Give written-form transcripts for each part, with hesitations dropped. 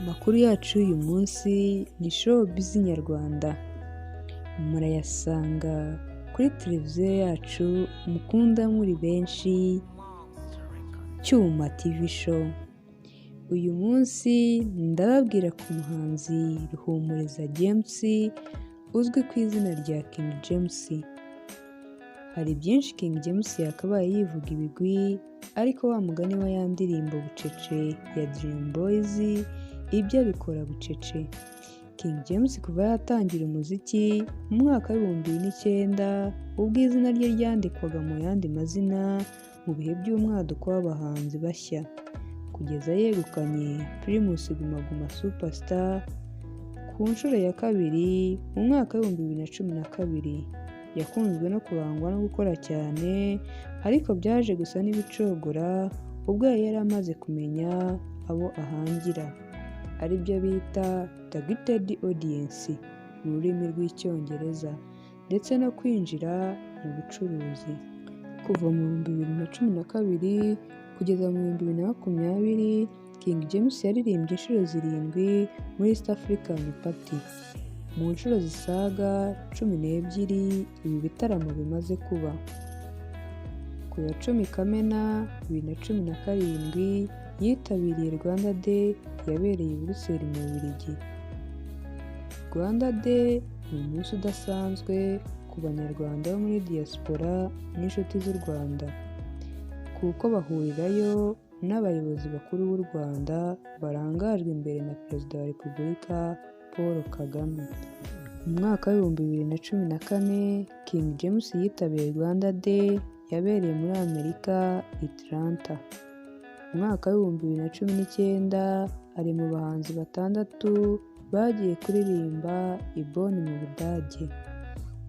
Amakuru yacu y'uyu munsi ni showbiz nyarwanda, murayasanga kuri televiziyo yacu mukunda muri benshi Cyuma TV show. Uyu munsi ndababwira ku muhanzi Ruhumuriza James uzwi ku izina rya King James. Hari byinshi King James yakabaye yivuga ibigwi, ariko wa mugani wa ya ndirimbo bucece ya Dream Boys ibyo abikora bucece. King James kuva yatangira umuziki mu mwaka w'2009 ubwo izina rye ryandikwaga mu yandi mazina mu bihe by'umwaduko w'abahanzi bashya, kugeza yegukanye Primus Guma Guma Superstar ku nshuro ya kabiri mu mwaka w'2012. Yakunzwe no kurangwa no gukora cyane, ariko byaje gusa n'ibicogora ubwo yari amaze kumenya abo ahangira, aribyo bita targeted audience mu rurimi rw'icyongereza, ndetse no kwinjira mu bucuruzi. Kuva mu 2012 kugeza mu 2020, King James yaririmbye inshuro 7 muri East African Party. Mu nshuro zisaga 12 ibi bitaramo bimaze kuba. Ku ya 10 Kamena 2017 yitabiriye Rwanda Day yabereye i Buruseli mu Bubiligi. Rwanda Day ni umunsi udasanzwe ku banyarwanda bo muri diaspora n'inshuti z'u Rwanda, kuko bahurirayo n'abayobozi bakuru b'u Rwanda barangajwe imbere na Perezida wa Repubulika Paul Kagame. Mu mwaka w'2014 King James yitabiriye Rwanda Day yabereye muri Amerika Atlanta. Mu mwaka w'2019 ari mu bahanzi 6 bagiye kuririmba i Bonn mu Budage.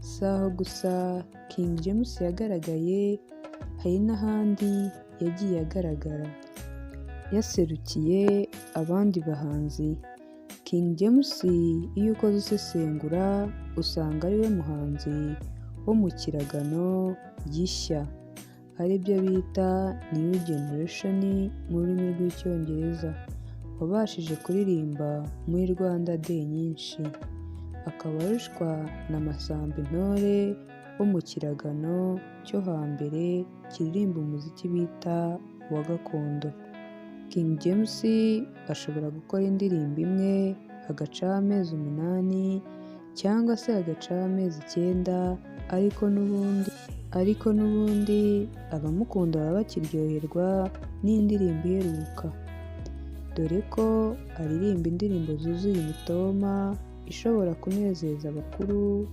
Si aho gusa King James yagaragaye, hari n'ahandi yagiye agaragara yaserukiye abandi bahanzi. King James iyo ukoze usesengura usanga ariwe muhanzi wo mu kiragano gishya, aribyo bita New Generation mu rurimi rw'icyongereza, wabashije kuririmba muri Rwanda Day nyinshi, akaba arushwa na Masamba Intore wo mu kiragano cyo hambere kiririmba umuziki bita wa gakondo. King James ashobora gukora indirimbo imwe agacaho amezi 8 cyangwa se agacaho amezi 9, ariko n'ubundi abamukunda baba bakiryoherwa n'indirimbo iheruka, dore ko aririmba indirimbo zuzuye imitoma ishobora kunezeza abakuru,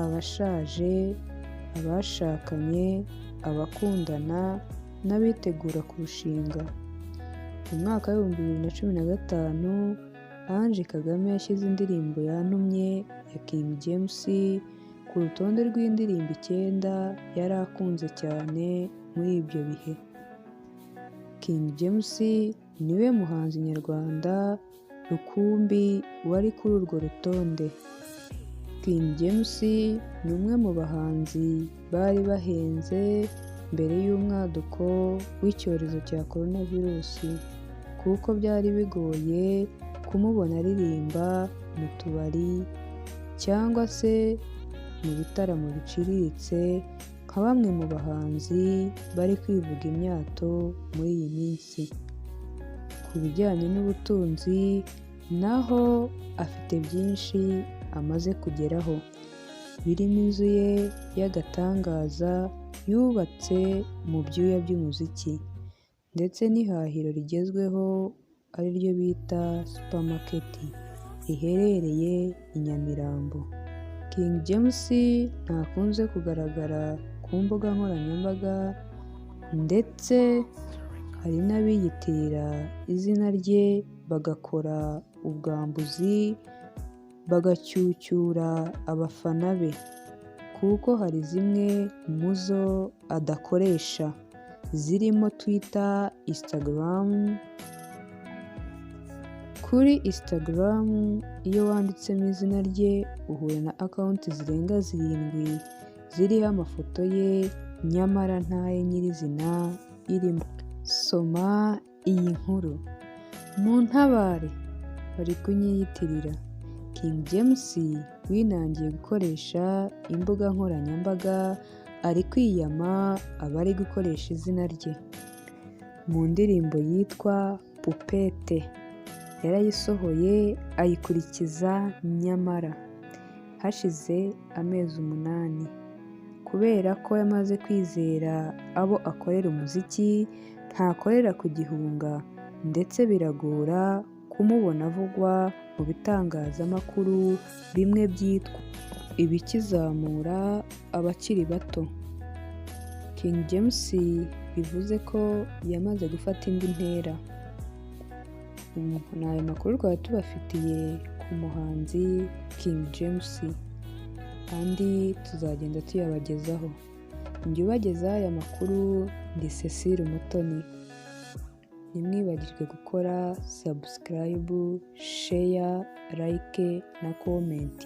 abashaje, abashakanye, abakundana n'abitegura kurushinga. Mu mwaka w'2015 Ange Kagame yashyize indirimbo Yantumye ya King James ku rutonde rw'indirimbo 9 yari akunze cyane muri ibyo bihe. King James niwe muhanzi nyarwanda rukumbi wari kuri urwo rutonde. King James ni umwe mu bahanzi bari bahenze mbere y'umwaduko w'icyorezo cya coronavirus, kuko byari bigoye kumubona aririmba mu tubari cyangwa se mu bitaramo biciriritse nka bamwe mu bahanzi bari kwivuga imyato muri iyi minsi. Ku bijyanye n'ubutunzi naho afite byinshi amaze kugeraho, birimo inzu ye y'agatangaza yubatse mu byuya by'umuziki, ndetse n'ihahiro rigezweho ariryo bita supermarket riherereye i Nyamirambo. King James ntakunze kugaragara ku mbuga nkoranyambaga, ndetse hari n'abiyitirira izina rye bagakora ubwambuzi bagacyucyura abafana be, kuko hari zimwe mu zo adakoresha zirimo Twitter, Instagram. Kuri Instagram iyo wanditsemo izina rye uhura na account zirenga 7 ziriho amafoto ye, nyamara ntaye nyirizina irimo. Soma iyi nkuru. Muntabare bari kunyiyitirira. King James winangiye gukoresha imbuga nkoranyambaga ari kwiyama abari gukoresha izina rye. Mu ndirimbo yitwa Pupete yarayisohoye ayikurikiza nyamara hashize amezi 8 kubera ko yamaze kwizera abo akorera umuziki, ntakorera ku gihunga ndetse biragora kumubona avugwa mu bitangazamakuru bimwe byitwa ibikizamura abakiri bato. King James bivuze ko yamaze gufata indi ntera. Ni ayo makuru twari tubafitiye ku muhanzi King James kandi tuzagenda tuyabagezaho. Njye ubagezaho aya makuru ndi Cecile Umutoni. Ntimwibagirwe gukora subscribe, share, like na comment.